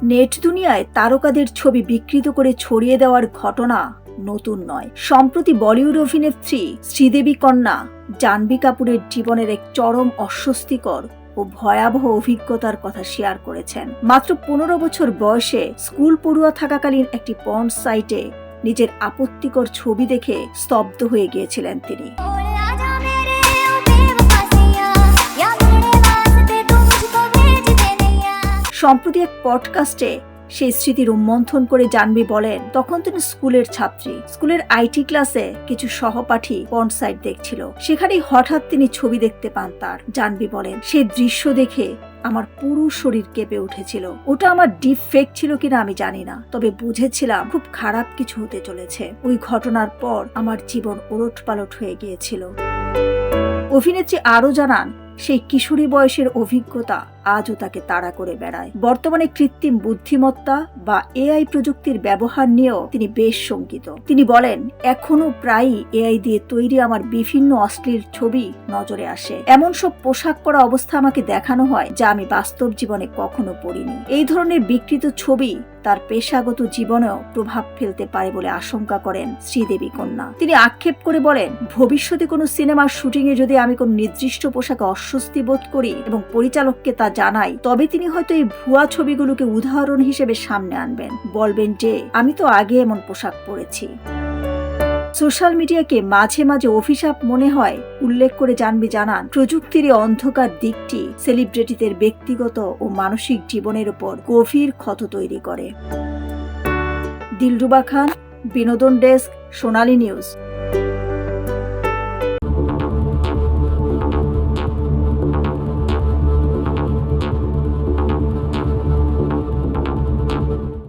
Net দুনিয়ায় তারকাদের ছবি বিকৃত করে ছড়িয়ে দেওয়ার ঘটনা নতুন নয়। সম্প্রতি বলিউড অভিনেত্রী শ্রীদেবী কন্যা জাহ্নবী কাপুরের জীবনের এক চরম অস্বস্তিকর ও ভয়াবহ অভিজ্ঞতার কথা শেয়ার করেছেন। মাত্র 15 বছর বয়সে স্কুল পড়ুয়া থাকাকালীন একটি পর্ন সাইটে নিজের আপত্তিকর ছবি দেখে স্তব্ধ হয়ে গিয়েছিলেন তিনি। সম্প্রতি এক পডকাস্টে সেই স্মৃতি রোমন্থন করে জাহ্নবী বলেন, তখন তিনি স্কুলের ছাত্রী। স্কুলের আইটি ক্লাসে কিছু সহপাঠী পর্ন সাইট দেখছিল। সেখানেই হঠাৎ তিনি ছবি দেখতে পান তার। জাহ্নবী বলেন, সেই দৃশ্য দেখে আমার পুরো শরীর কেঁপে উঠেছিল। ওটা আমার ডিপ ফেক ছিল কিনা আমি জানি না, তবে বুঝেছিলাম খুব খারাপ কিছু হতে চলেছে। ওই ঘটনার পর আমার জীবন ওলটপালট হয়ে গিয়েছিল। অভিনেত্রী আরো জানান, সেই কিশোরী বয়সের অভিজ্ঞতা আজও তাকে তাড়া করে বেড়ায়। বর্তমানে কৃত্রিম বুদ্ধিমত্তা বা এআই প্রযুক্তির ব্যবহার নিয়েও তিনি বেশ শঙ্কিত। তিনি বলেন, এখনো প্রায়ই এআই দিয়ে তৈরি আমার বিভিন্ন অশ্লীল ছবি নজরে আসে। এমন সব পোশাক পরা অবস্থা আমাকে দেখানো হয় যা আমি বাস্তব জীবনে কখনো পড়িনি। এই ধরনের বিকৃত ছবি তার পেশাগত জীবনেও প্রভাব ফেলতে পারে বলে আশঙ্কা করেন শ্রীদেবী কন্যা। তিনি আক্ষেপ করে বলেন, ভবিষ্যতে কোনো সিনেমার শুটিং এ যদি আমি কোনো নির্দিষ্ট পোশাকে অস্বস্তি বোধ করি এবং পরিচালককে তা জানাই, তবে তিনি হয়তো এই ভুয়া ছবিগুলোকে উদাহরণ হিসেবে সামনে আনবেন। বলবেন যে আমি তো আগে এমন পোশাক পরেছি। সোশ্যাল মিডিয়াকে মাঝে মাঝে অভিশাপ মনে হয় উল্লেখ করে জাহ্নবী জানান, প্রযুক্তির এই অন্ধকার দিকটি সেলিব্রিটিদের ব্যক্তিগত ও মানসিক জীবনের উপর গভীর ক্ষত তৈরি করে। দিলরুবা খান, বিনোদন ডেস্ক, সোনালী নিউজ।